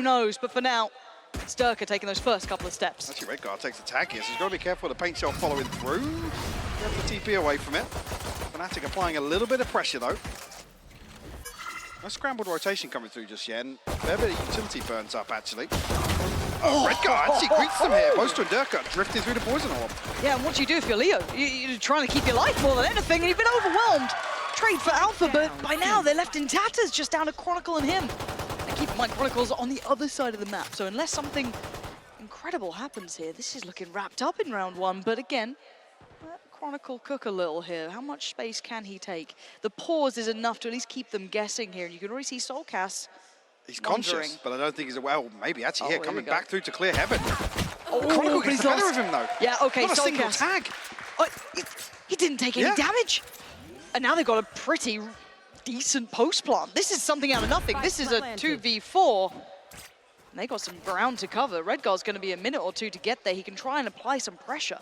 knows? But for now, it's Derke taking those first couple of steps. Actually, Redgar takes the tag here, so he's got to be careful of the paint shell following through. Get the TP away from it. Fnatic applying a little bit of pressure, though. No scrambled rotation coming through just yet, and a fair bit of utility burns up, actually. Redgar actually greets them here. Boaster and Derke drifting through the poison orb. Yeah, and what do you do if you're Leo? You're trying to keep your life more than anything, and you've been overwhelmed. Trade for Alpha, but by now they're left in tatters, just down to Chronicle and him. And keep in mind, Chronicle's on the other side of the map, so unless something incredible happens here, this is looking wrapped up in round one. But again, let Chronicle cook a little here. How much space can he take? The pause is enough to at least keep them guessing here, and you can already see soulcas. He's conscious, but I don't think he's well. Maybe actually here coming back through to clear heaven. Chronicle gets the better of him though. Yeah, okay. Not a single tag. He didn't take any damage, and now they've got a pretty decent post plant. This is something out of nothing. This is a 2v4. And they got some ground to cover. Redgar's going to be a minute or two to get there. He can try and apply some pressure.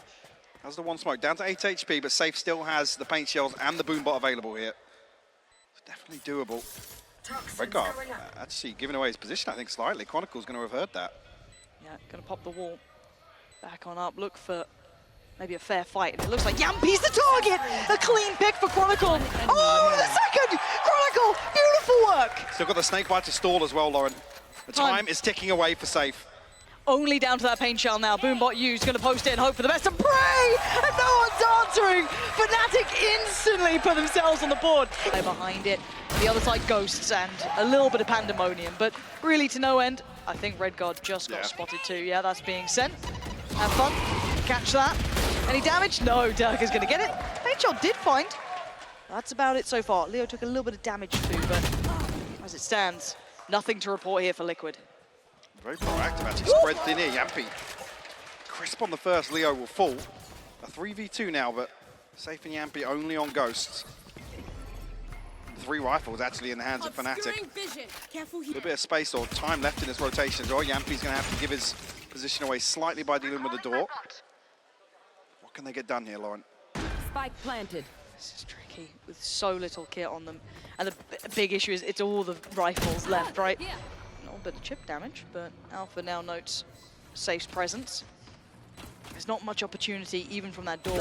That's the one smoke down to 8 HP, but Sayf still has the paint shells and the boombot available here. It's definitely doable. Redgar actually giving away his position, I think, slightly. Chronicle's going to have heard that. Yeah, going to pop the wall. Back on up, look for maybe a fair fight. And it looks like Jamppi's the target! A clean pick for Chronicle. Oh, the second! Chronicle, beautiful work! Still got the snakebite to stall as well, Lauren. The time is ticking away for Sayf. Only down to that paint shell now. Boombot U's going to post it and hope for the best and pray! And no one's answering! Fnatic instantly put themselves on the board. They're behind it. The other side, Ghosts and a little bit of pandemonium, but really to no end. I think Redgar just got spotted too. Yeah, that's being sent. Have fun. Catch that. Any damage? No, Derke is going to get it. Paint shell did find. That's about it so far. Leo took a little bit of damage too, but as it stands, nothing to report here for Liquid. Very proactive, actually spread thin here, Jamppi. Crisp on the first, Leo will fall. A 3v2 now, but Sayf and Jamppi only on Ghosts. 3 rifles actually in the hands of Fnatic. A little bit of space or time left in this rotation as well. Jamppi's going to have to give his position away slightly by dealing with the door. What can they get done here, Lauren? Spike planted. This is tricky with so little kit on them. And the big issue is it's all the rifles left, right? A little bit of chip damage, but Alpha now notes Sayf's presence. There's not much opportunity even from that door.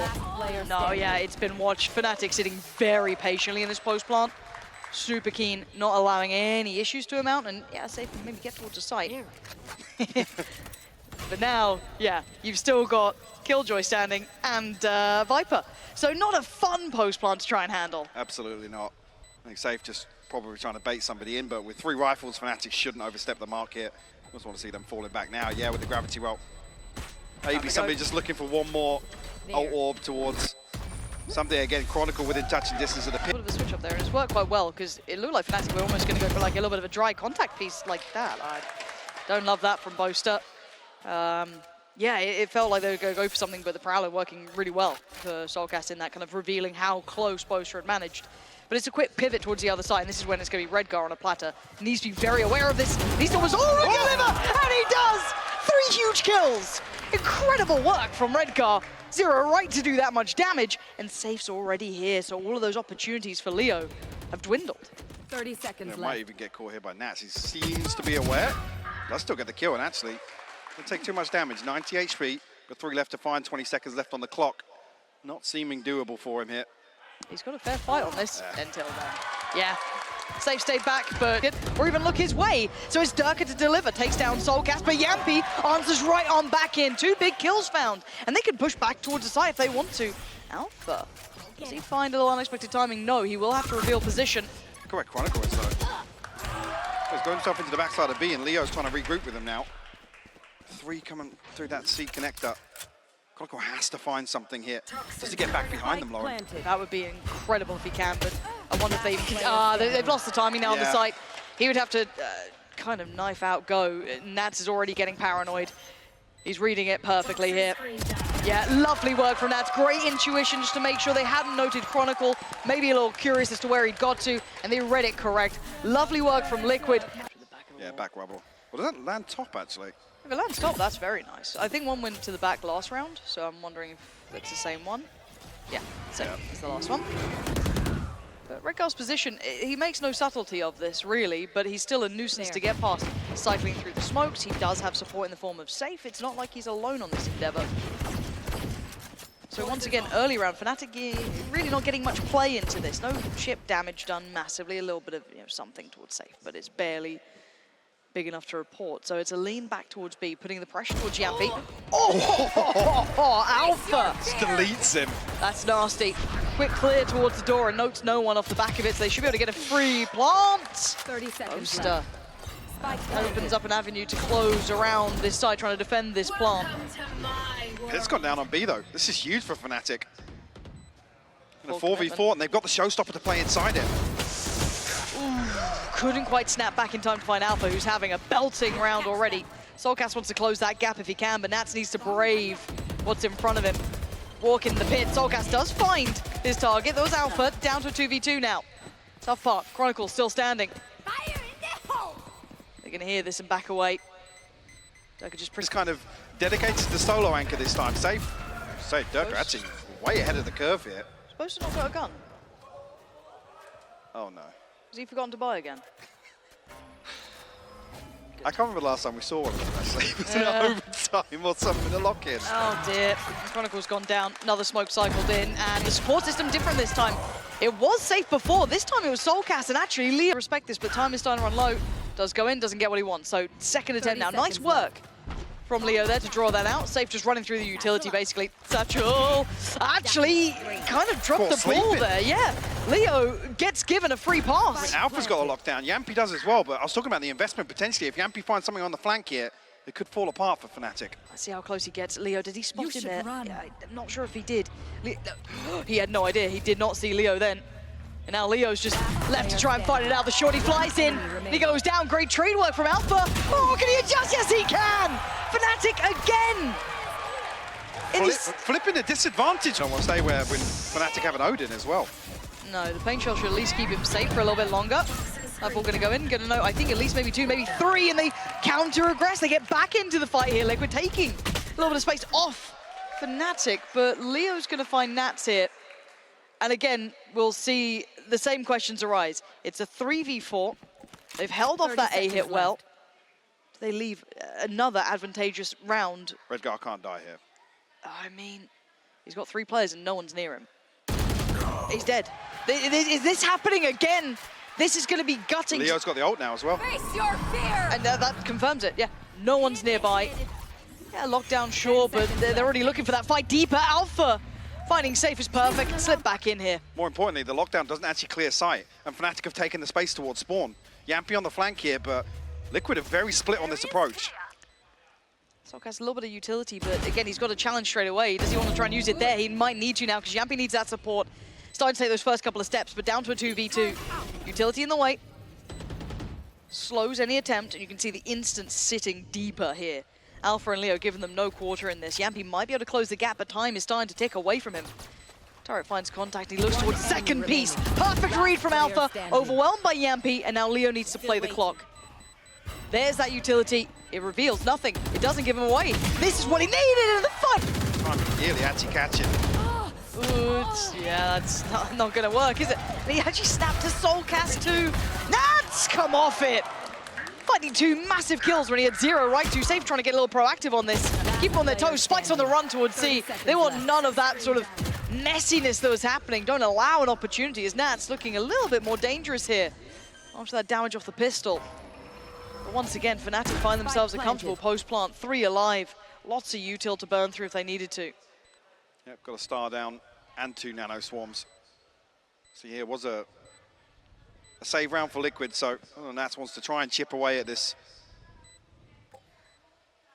No, yeah, it's been watched. Fnatic sitting very patiently in this post plant. Super keen, not allowing any issues to amount, and yeah, Sayf can maybe get towards the site. But now, yeah, you've still got Killjoy standing and Viper. So not a fun post plant to try and handle. Absolutely not. I think Sayf just probably trying to bait somebody in, but with 3 rifles, Fnatic shouldn't overstep the mark here. Just want to see them falling back now. Yeah, with the gravity well. Maybe somebody just looking for one more ult orb towards something. Again, Chronicle within touching distance of the pit. A bit of a switch up there, and it's worked quite well because it looked like Fnatic were almost going to go for like a little bit of a dry contact piece like that. I don't love that from Boaster. Yeah, it felt like they were going to go for something, but the Prowler working really well for soulcas in that, kind of revealing how close Boaster had managed. But it's a quick pivot towards the other side, and this is when it's going to be Redgar on a platter. He needs to be very aware of this. Needs to was already deliver, and he does! 3 huge kills! Incredible work from Redgar. Zero right to do that much damage, and Sayf's already here, so all of those opportunities for Leo have dwindled. 30 seconds left. Might even get caught here by Nats. He seems to be aware. Does still get the kill, and actually doesn't take too much damage. 90 HP, got 3 left to find, 20 seconds left on the clock. Not seeming doable for him here. He's got a fair fight on this until then. Yeah. Sayf stayed back, but or even look his way. So it's Derke to deliver, takes down soulcas, but Jamppi answers right on back in. 2 big kills found, and they can push back towards the site if they want to. Alpha, does he find a little unexpected timing? No, he will have to reveal position. Look where Chronicle is though. He's going himself into the backside of B, and Leo's trying to regroup with him now. 3 coming through that C connector. Chronicle has to find something here just to get back behind them, Lauren. That would be incredible if he can, but I wonder if they even can. They've lost the timing now on the site. He would have to kind of knife out go. Nats is already getting paranoid. He's reading it perfectly here. Yeah, lovely work from Nats. Great intuition just to make sure they hadn't noted Chronicle. Maybe a little curious as to where he'd got to, and they read it correct. Lovely work from Liquid. Yeah, back rubble. Well, does that land top, actually? If it lands top, that's very nice. I think one went to the back last round, so I'm wondering if it's the same one. Yeah, same as the last one. But Redgar's position, he makes no subtlety of this, really, but he's still a nuisance to get past. Cycling through the smokes, he does have support in the form of Sayf. It's not like he's alone on this endeavor. So once again, early round, Fnatic really not getting much play into this. No chip damage done massively, a little bit of something towards Sayf, but it's barely big enough to report. So it's a lean back towards B, putting the pressure towards Jamppi. Oh, Alpha! Just deletes him. That's nasty. Quick clear towards the door and notes no one off the back of it, so they should be able to get a free plant. 30 seconds Boaster left. Spike opens up an avenue to close around this side, trying to defend this plant. It's gone down on B though. This is huge for Fnatic. In a Full 4v4, and they've got the showstopper to play inside it. Couldn't quite snap back in time to find Alpha, who's having a belting round already. soulcas wants to close that gap if he can, but Nats needs to brave what's in front of him. Walk in the pit. soulcas does find his target. That was Alpha, down to a 2v2 now. Tough part. Chronicle still standing. Fire in the hole. They're going to hear this and back away. Derke Just kind of dedicated to the solo anchor this time. Sayf, Derke actually way ahead of the curve here. Supposed to not got a gun. Oh no. Has he forgotten to buy again? I can't remember the last time we saw one of them actually. It was in overtime or something in a lock-in. Oh dear. Chronicle's gone down. Another smoke cycled in, and the support system different this time. It was Sayf before. This time it was soulcas, and actually Leo respect this, but time is starting to run low. Does go in, doesn't get what he wants. So second attempt now. Nice work from Leo there to draw that out. Sayf just running through the utility, basically. Satchel actually kind of dropped the ball there. Yeah, Leo gets given a free pass. Alpha's got a lockdown. Jamppi does as well, but I was talking about the investment potentially. If Jamppi finds something on the flank here, it could fall apart for Fnatic. Let's see how close he gets. Leo, did he spot him there? run. Yeah, I'm not sure if he did. He had no idea. He did not see Leo then. And now Leo's just left to try and fight it out. The shorty flies in. He goes down. Great trade work from Alpha. Oh, can he adjust? Yes, he can! Fnatic again! Flipping a disadvantage almost there when Fnatic have an Odin as well. No, the pain shell should at least keep him safe for a little bit longer. That's all going to go in. Going to know, I think at least maybe 2, maybe 3, and they counter-aggress. They get back into the fight here. Liquid taking a little bit of space off Fnatic, but Leo's going to find Nats here. And again, we'll see the same questions arise. It's a 3v4. They've held off that A hit well. They leave another advantageous round. Redgar can't die here. I mean, he's got 3 players and no one's near him. He's dead. Is this happening again? This is going to be gutting. Leo's got the ult now as well. Face your fear. And that confirms it, yeah. No one's nearby. Yeah, lockdown, sure, but they're already looking for that fight deeper. Alpha finding Sayf is perfect. Slip back in here. More importantly, the lockdown doesn't actually clear sight, and Fnatic have taken the space towards spawn. Jamppi on the flank here, but Liquid are very split on this approach. soulcas a little bit of utility, but again, he's got a challenge straight away. Does he want to try and use it there? He might need to now, because Jamppi needs that support. Starting to take those first couple of steps, but down to a 2v2. Utility in the way. Slows any attempt, and you can see the instance sitting deeper here. Alpha and Leo giving them no quarter in this. Jamppi might be able to close the gap, but time is starting to tick away from him. Turret finds contact, he looks towards the second piece. Perfect read from Alpha, overwhelmed by Jamppi, and now Leo needs to play the clock. There's that utility. It reveals nothing. It doesn't give him away. This is what he needed in the fight. Can't really actually catch it. Oops. Yeah, that's not going to work, is it? And he actually snapped to soulcas too. Nats, come off it. Finding 2 massive kills when he had 0 right to. Sayf trying to get a little proactive on this. Keep on their toes. Spikes on the run towards C. They want none of that sort of messiness that was happening. Don't allow an opportunity as Nats looking a little bit more dangerous here after that damage off the pistol. But once again, Fnatic find themselves a comfortable post-plant. 3 alive. Lots of util to burn through if they needed to. Yep, got a star down and 2 nano swarms. So here was a save round for Liquid, so Nats wants to try and chip away at this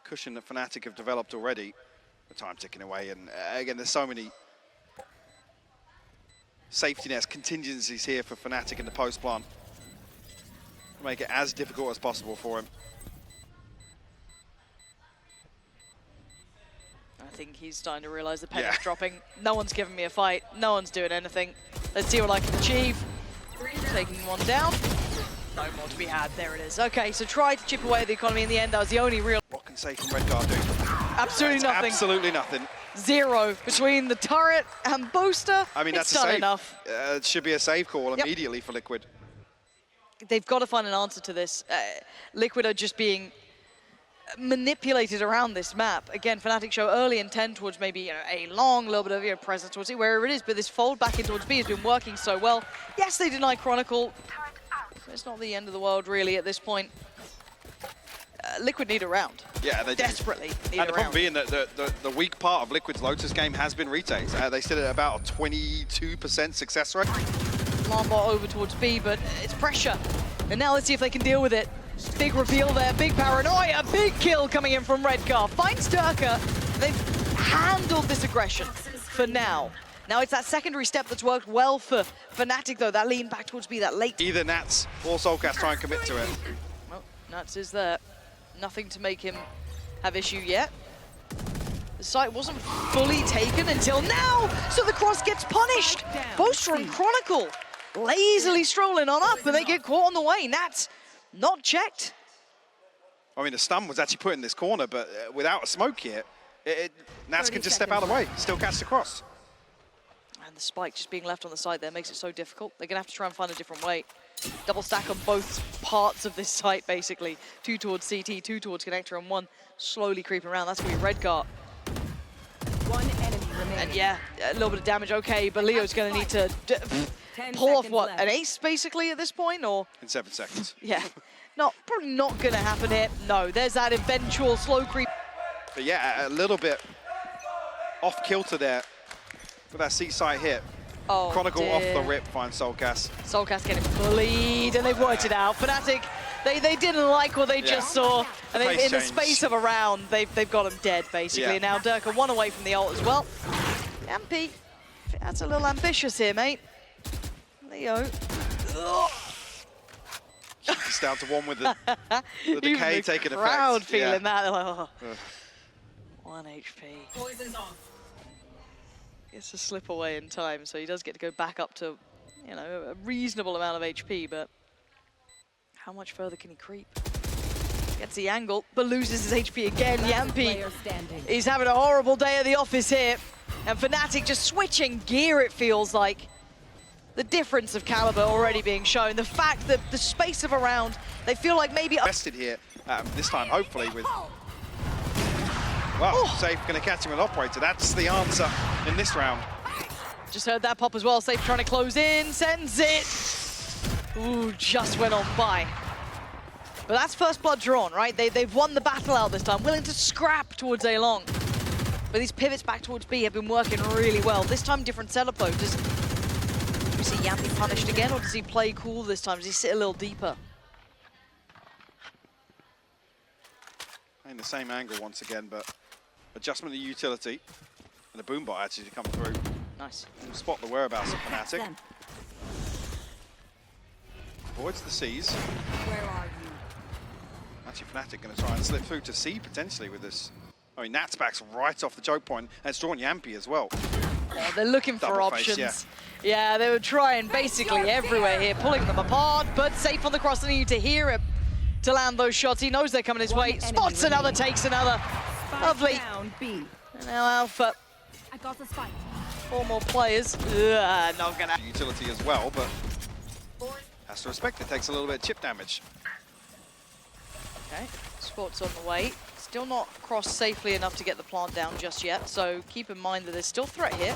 cushion that Fnatic have developed already. The time ticking away, and again, there's so many safety nets, contingencies here for Fnatic in the post plant. Make it as difficult as possible for him. I think he's starting to realize the penny's dropping. No one's giving me a fight. No one's doing anything. Let's see what I can achieve. Taking one down. No more to be had. There it is. Okay, so try to chip away at the economy in the end. That was the only real... What can Sayf and Redgar do? Absolutely nothing. Absolutely nothing. 0 between the turret and Boaster. I mean, it's that's a done save. enough. It should be a save call immediately for Liquid. They've got to find an answer to this. Liquid are just being manipulated around this map. Again, Fnatic show early intent towards maybe a long little bit of presence towards it, wherever it is, but this fold back in towards B has been working so well. Yes, they deny Chronicle. It's not the end of the world, really, at this point. Liquid need a round. Yeah, they desperately need and a the round. problem being that the weak part of Liquid's Lotus game has been retakes. They sit at about a 22% success rate. Lambot over towards B, but it's pressure. And now let's see if they can deal with it. Big reveal there, big paranoia, big kill coming in from Redgar. Finds Derke. They've handled this aggression for now. Now it's that secondary step that's worked well for Fnatic, though. That lean back towards B, that late. Either Nats or soulcas try and commit to it. Well, Nats is there. Nothing to make him have issue yet. The site wasn't fully taken until now, so the cross gets punished. Boaster and Chronicle lazily strolling on up, and they get caught on the way. Nats not checked. I mean, the stun was actually put in this corner, but without a smoke here, Nats can just step out of the way, still catch the cross. And the spike just being left on the side there makes it so difficult. They're going to have to try and find a different way. Double stack on both parts of this site, basically. 2 towards CT, 2 towards connector, and 1 slowly creeping around. That's going to be Redgar. 1 enemy remaining. And yeah, a little bit of damage, okay, but Leo's going to need to pull off, what, an ace, basically, at this point, or? In 7 seconds. Yeah, probably not going to happen here. No, there's that eventual slow creep. But yeah, a little bit off kilter there with that C-side hit. Oh, Chronicle dear. off the rip finds soulcas. soulcas getting bullied, and they've worked it out. Fnatic, they didn't like what they just saw, and The pace in the change. space of a round, they've got him dead, basically. Yeah. Now Derke 1 away from the ult as well. Jamppi, that's a little ambitious here, mate. Leo. Ugh. It's down to 1 with the decay taking effect. Crowd feeling Yeah. that. They're like, oh. 1 HP. Poison's off. Gets to slip away in time, so he does get to go back up to, a reasonable amount of HP, but how much further can he creep? Gets the angle, but loses his HP again. Jamppi, he's having a horrible day at the office here, and Fnatic just switching gear, it feels like. The difference of caliber already being shown. The fact that the space of a round, they feel like maybe... Bested here, this time hopefully with... Well, Sayf going to catch him with Operator. That's the answer in this round. Just heard that pop as well. Sayf trying to close in, sends it. Ooh, just went on by. But that's first blood drawn, right? They've won the battle out this time, willing to scrap towards A long. But these pivots back towards B have been working really well. This time, different setup though. Do we see Jamppi punished again, or does he play cool this time? Does he sit a little deeper? In the same angle once again, but adjustment of utility and a boombot actually to come through. Nice. And spot the whereabouts of Fnatic. Avoids the C's. Where are you? Actually, Fnatic going to try and slip through to C potentially with this. I mean, Nat's back's right off the choke point, and it's drawn Jamppi as well. Yeah, they're looking for Double face, options. Yeah, they were trying basically everywhere here, pulling them apart, but Sayf on the cross, they need to hear him to land those shots. He knows they're coming his way. Spots another, takes another. Lovely. Down, B. And now Alpha, I got the spike. 4 more players. Ugh, not gonna. Utility as well, but has to respect it. Takes a little bit of chip damage. Okay, Sport's on the way. Still not crossed safely enough to get the plant down just yet, so keep in mind that there's still threat here.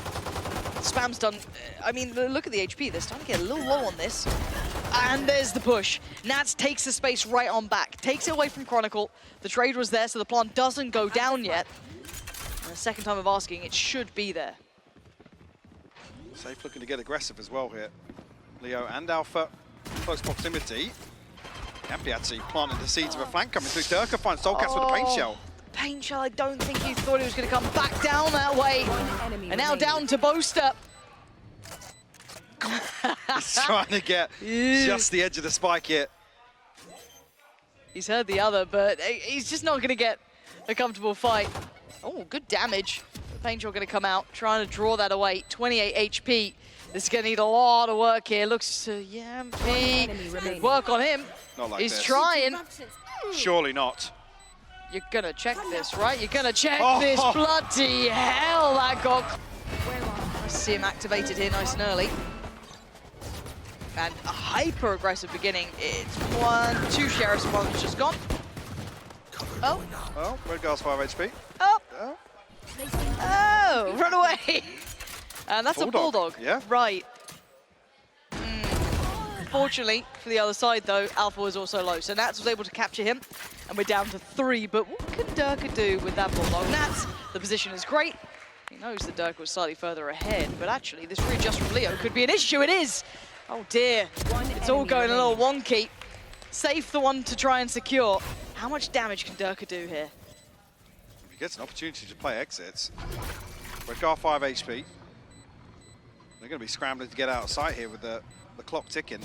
Spam's done. I mean, look at the HP. They're starting to get a little low on this. And there's the push. Nats takes the space right on back. Takes it away from Chronicle. The trade was there, so the plant doesn't go down yet. And the second time of asking, it should be there. Sayf looking to get aggressive as well here. Leo and Alpha, close proximity. Jamppi actually planted the seeds of a flank coming through. Derke finds soulcas with a paint shell. Paint shell, I don't think he thought he was going to come back down that way. And now down to Boaster. He's trying to get just the edge of the spike here. He's heard the other, but he's just not going to get a comfortable fight. Oh, good damage. The paint shell going to come out, trying to draw that away. 28 HP. This is going to need a lot of work here. Looks to Jamppi. Work on him. Not like He's this. trying. Surely not. You're gonna check this, right? You're gonna check this. Bloody hell, that got... I see him activated here nice and early. And a hyper-aggressive beginning. It's 2 sheriffs, one's just gone. Oh. Oh, Redgar's 5 HP. Oh. Oh. Oh, run away. And that's a bulldog. Yeah. Right. Fortunately, for the other side, though, Alpha was also low. So Nats was able to capture him, and we're down to 3. But what can Derke do with that bulldog? Nats, the position is great. He knows that Derke was slightly further ahead, but actually, this readjust from Leo could be an issue. It is. Oh, dear. It's all going a little wonky. Sayf the one to try and secure. How much damage can Derke do here? If he gets an opportunity to play exits. Redgar 5 HP. They're going to be scrambling to get out of sight here with the clock ticking.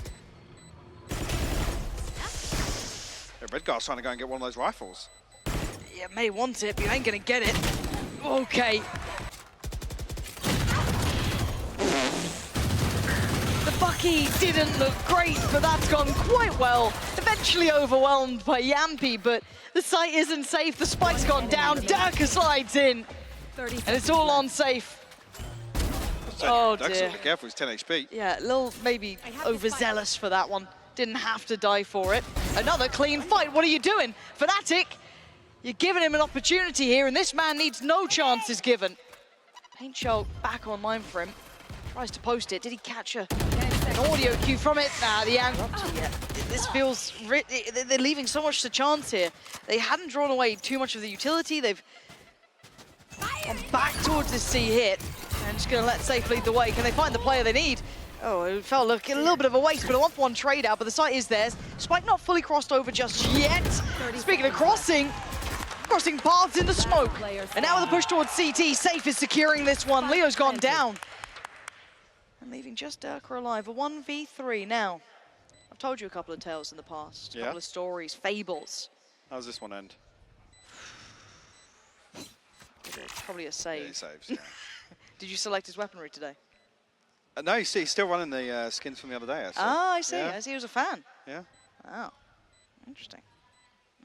Yeah, Redgar's trying to go and get one of those rifles. Yeah, may want it, but you ain't going to get it. Okay. The Bucky didn't look great, but that's gone quite well. Eventually overwhelmed by Jamppi, but the site isn't safe. The spike's gone down. Derke slides in. And it's all on Sayf. Oh Derke's dear. got to be careful, he's 10 HP. Yeah, a little maybe overzealous for that one. Didn't have to die for it. Another clean fight. What are you doing? Fnatic, you're giving him an opportunity here, and this man needs no chances given. Paint Shell back online for him. Tries to post it. Did he catch an audio cue from it? Nah, the angle. Yeah. This feels... They're leaving so much to chance here. They hadn't drawn away too much of the utility. They've gone back towards this C hit. And just going to let Sayf lead the way. Can they find the player they need? Oh, it felt like a little bit of a waste, but a 1-for-1 trade out, but the site is theirs. Spike not fully crossed over just yet. Speaking of crossing paths in the smoke. And now with a push towards CT, Sayf is securing this one. Leo's gone down. And leaving just Derke alive. A 1v3 now. I've told you a couple of tales in the past, a couple of stories, fables. How does this one end? Probably a save. Yeah, he saves, yeah. Did you select his weaponry today? No, you see, he's still running the skins from the other day, actually. Ah, I see. Yeah. I see he was a fan. Yeah. Oh, interesting.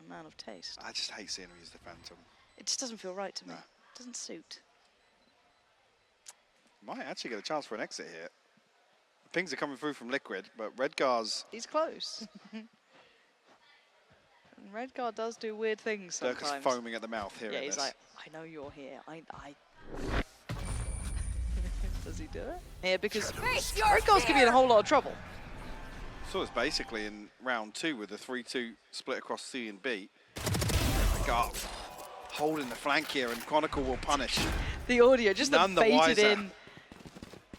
A man of taste. I just hate seeing him use the Phantom. It just doesn't feel right to me. No. It doesn't suit. Might actually get a chance for an exit here. The pings are coming through from Liquid, but Redgar's... He's close. And Redgar does do weird things sometimes. Derke's foaming at the mouth here. Yeah, he's like, I know you're here. I Does he do it? Yeah, because Redgar's giving you a whole lot of trouble. So it's basically in round 2 with the 3-2 split across C and B. Redgar holding the flank here, and Chronicle will punish. The audio, just None the the baited wiser. in.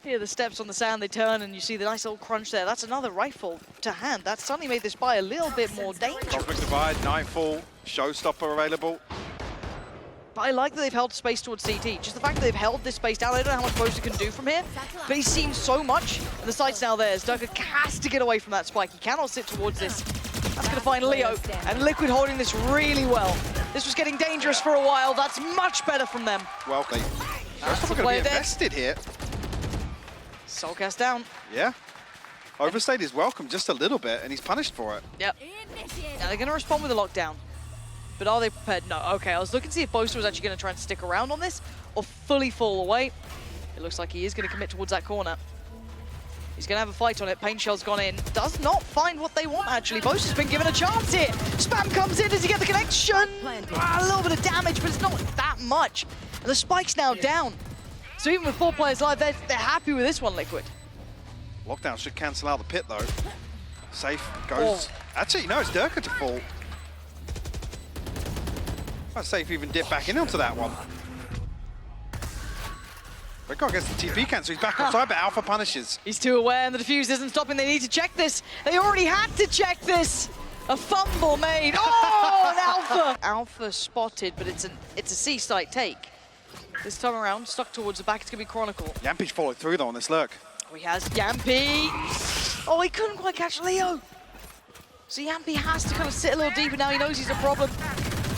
Here, the steps on the sand, they turn, and you see the nice little crunch there. That's another rifle to hand. That suddenly made this buy a little bit more dangerous. Conflict Divide, Nightfall, Showstopper available. But I like that they've held space towards CT. Just the fact that they've held this space down, they don't know how much Boaster can do from here. But he's seen so much, and the site's now theirs. Derke has to get away from that spike. He cannot sit towards this. That's going to find Leo, and Liquid holding this really well. This was getting dangerous for a while. That's much better from them. Well, Showstopper going to be invested here. Soulcas down. Yeah. Overstayed his welcome just a little bit, and he's punished for it. Yep. Now they're going to respond with a lockdown. But are they prepared? No. Okay, I was looking to see if Boaster was actually going to try and stick around on this or fully fall away. It looks like he is going to commit towards that corner. He's going to have a fight on it. Paint Shell's gone in. Does not find what they want, actually. Boaster's been given a chance here. Spam comes in. Does he get the connection? A little bit of damage, but it's not that much. And the spike's now down. So even with 4 players live, they're happy with this one, Liquid. Lockdown should cancel out the pit, though. Sayf goes... Actually, no, it's Derke to fall. Sayf even dipped back in onto that one. Redgar gets the TP cancel, he's back outside, but Alpha punishes. He's too aware, and the defuse isn't stopping. They need to check this. They already had to check this. A fumble made. Oh, an Alpha. Alpha spotted, but it's a C-site take. This time around, stuck towards the back, it's going to be Chronicle. Jamppi's followed through, though, on this lurk. Oh, he has Jamppi. Oh, he couldn't quite catch Leo. So Jamppi has to kind of sit a little deeper now. He knows he's a problem.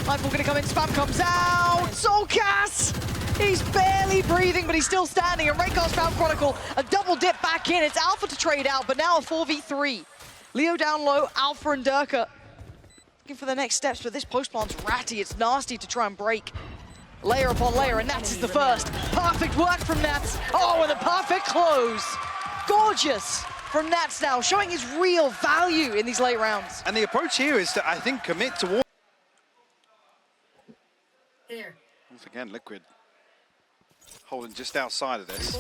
Nightfall going to come in, Spam comes out. soulcas! He's barely breathing, but he's still standing. And Redgar's found Chronicle. A double dip back in. It's Alpha to trade out, but now a 4v3. Leo down low, Alpha and Derke. looking for the next steps, but this post plant's ratty. It's nasty to try and break. Layer upon layer, and Nats is the first. Perfect work from Nats. Oh, and a perfect close. Gorgeous from Nats now, showing his real value in these late rounds. And the approach here is to, I think, commit toward. There. Once again, Liquid holding just outside of this.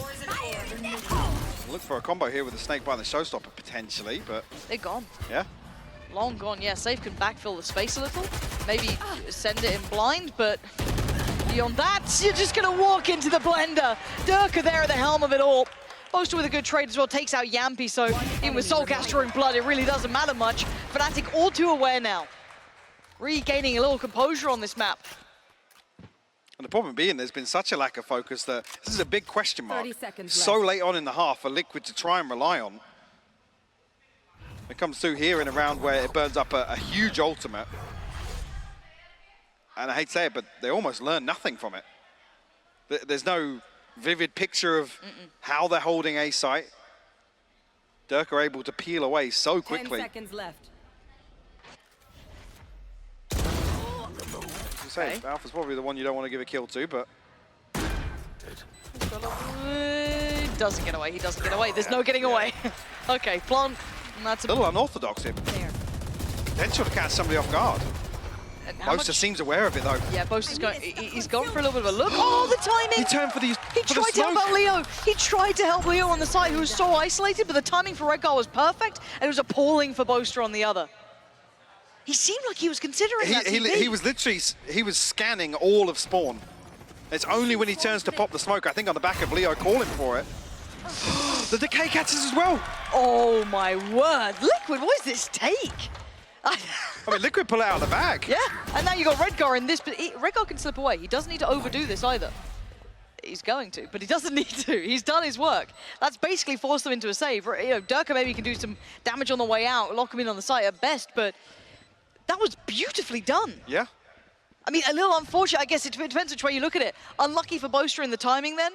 Look for a combo here with the snake by the showstopper potentially, but They're gone. yeah. Long gone. Yeah, Sayf can backfill the space a little. Maybe send it in blind, but beyond that, you're just going to walk into the blender. Derke there at the helm of it all. Boaster with a good trade as well, takes out Jamppi, so even with soulcas drawing blood, it really doesn't matter much. Fnatic all too aware now. Regaining a little composure on this map. And the problem being there's been such a lack of focus that this is a big question mark. 30 seconds So left. late on in the half for Liquid to try and rely on. It comes through here in a round where it burns up a huge ultimate. And I hate to say it, but they almost learn nothing from it. There's no vivid picture of how they're holding A site. Derke are able to peel away so quickly. 10 seconds left. Say, Alpha's probably the one you don't want to give a kill to, but He doesn't get away, he doesn't get away. There's no getting away. Okay, plant, and that's a little unorthodox here. there. Potential to catch somebody off guard. And how Boaster much- seems aware of it though. Yeah, Boaster's going, he's gone for a little bit of a look. Oh, the timing! He turned for the He for the tried to help smoke. out Leo. He tried to help Leo on the side, who was so isolated, but the timing for Redgar was perfect, and it was appalling for Boaster on the other. He seemed like he was considering that TP. He was literally, he was scanning all of spawn. It's only when he turns to pop the smoke, I think on the back of Leo calling for it. The decay catches as well. Oh my word, Liquid, what is this take? I mean, Liquid pull it out of the bag. Yeah, and now you got Redgar in this, but Redgar can slip away. He doesn't need to overdo this either. He's going to, but he doesn't need to. He's done his work. That's basically forced them into a save. You know, Derke maybe can do some damage on the way out, lock him in on the site at best, but that was beautifully done. Yeah. I mean, a little unfortunate, I guess it depends which way you look at it. Unlucky for Boaster in the timing then,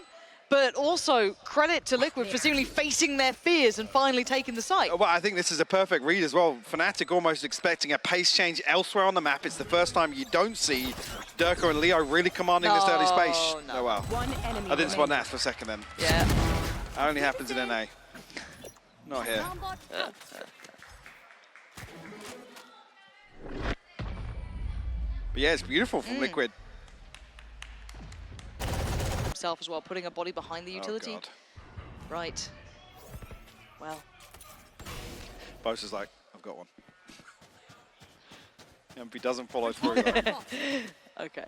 but also credit to Liquid for seemingly facing their fears and finally taking the site. Well, I think this is a perfect read as well. Fnatic almost expecting a pace change elsewhere on the map. It's the first time you don't see Derke and Leo really commanding this early space. No. Oh, wow. One enemy I didn't spot remaining. that for a second then. Yeah. That only happens in NA. Not here. But yeah, it's beautiful from Liquid. Himself as well, putting a body behind the utility. Oh, God. Right. Well. Boaster's like, I've got one. Jamppi doesn't follow through. Though. Okay.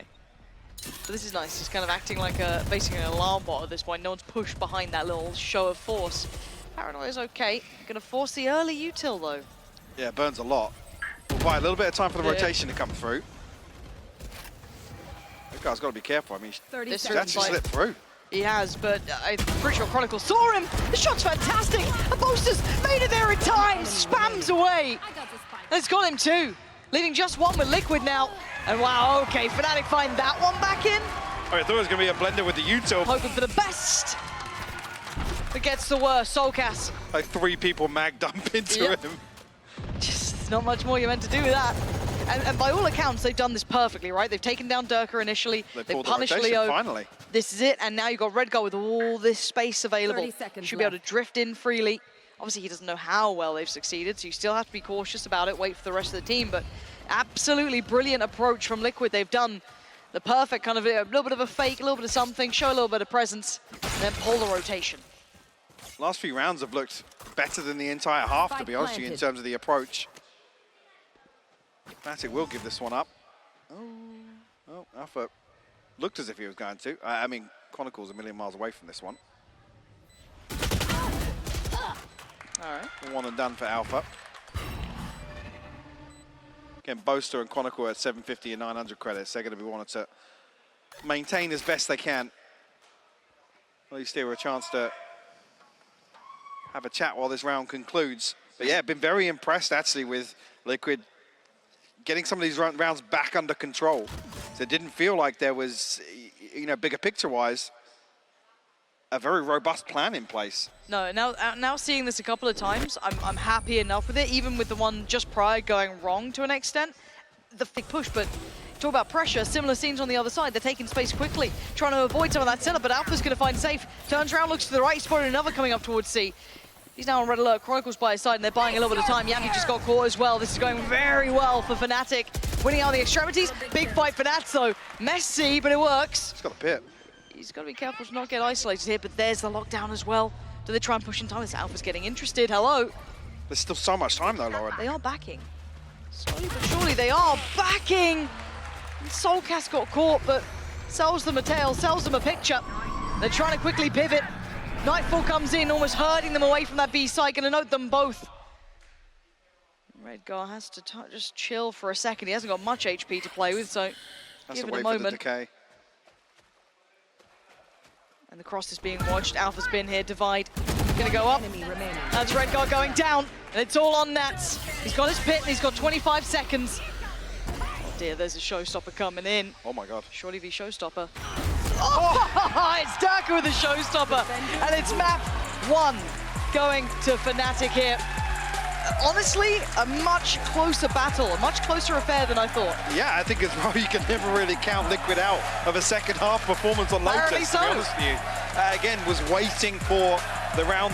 So this is nice. He's kind of acting like basically an alarm bot at this point. No one's pushed behind that little show of force. Paranoia is okay. Gonna force the early util though. Yeah, it burns a lot. We'll buy a little bit of time for the Yeah. rotation to come through. That guy's got to be careful. I mean, 30 This he's seconds. actually slipped through. He has, but I'm pretty sure Chronicle saw him. The shot's fantastic. And Boaster's made it there in time. Spams away. I got the spike. And it's got him too. Leaving just one with Liquid now. And wow, okay, Fnatic find that one back in. Oh, I thought it was going to be a blender with the util. Hoping for the best. But gets the worst. soulcas. Like 3 people mag dump into Yep. him. Just not much more you're meant to do with that. And by all accounts, they've done this perfectly, right? They've taken down Derke initially. They They've pulled the punished rotation, Leo. finally. This is it, and now you've got Redgar with all this space available. 30 seconds Should be able left. to drift in freely. Obviously, he doesn't know how well they've succeeded, so you still have to be cautious about it, wait for the rest of the team, but absolutely brilliant approach from Liquid. They've done the perfect kind of a little bit of a fake, a little bit of something, show a little bit of presence, and then pull the rotation. Last few rounds have looked better than the entire half, to be honest with you, in terms of the approach. Fnatic will give this one up. Oh, Alpha looked as if he was going to. I mean, Chronicle's a million miles away from this one. All right. One and done for Alpha. Again, Boaster and Chronicle at 750 and 900 credits. They're going to be wanting to maintain as best they can. At least they were a chance to have a chat while this round concludes. But yeah, been very impressed actually with Liquid getting some of these rounds back under control. So it didn't feel like there was, you know, bigger picture-wise, a very robust plan in place. No, now seeing this a couple of times, I'm happy enough with it, even with the one just prior going wrong to an extent. the big push, but talk about pressure, similar scenes on the other side. They're taking space quickly, trying to avoid some of that setup, but Alpha's going to find Sayf. Turns around, looks to the right, he's spotted another coming up towards C. He's now on red alert, Chronicle's by his side, and they're buying a little bit of time. Jamppi just got caught as well. This is going very well for Fnatic. Winning out on the extremities, big fight for Nat, so messy, but it works. He's got a pit. He's got to be careful to not get isolated here, but there's the lockdown as well. Do they try and push in time? This Alpha's getting interested, hello. There's still so much time though, Lauren. They are backing. Slowly but surely they are backing. soulcas got caught, but sells them a tail, sells them a picture. They're trying to quickly pivot. Nightfall comes in, almost herding them away from that B side. Gonna note them both. Redgar has to just chill for a second. He hasn't got much HP to play with, so give it a moment. For the decay. And the cross is being watched. Alpha's been here, divide. Gonna go up. Enemy remaining. That's Redgar going down, and it's all on Nats. He's got his pit, and he's got 25 seconds. Oh dear, there's a showstopper coming in. Oh my god. Surely be showstopper. Oh, it's Derke with the showstopper, and it's map 1 going to Fnatic here. Honestly, a much closer battle, a much closer affair than I thought. Yeah, I think as well you can never really count Liquid out of a second half performance on Lotus, Apparently so. to be honest with you. Again, was waiting for the round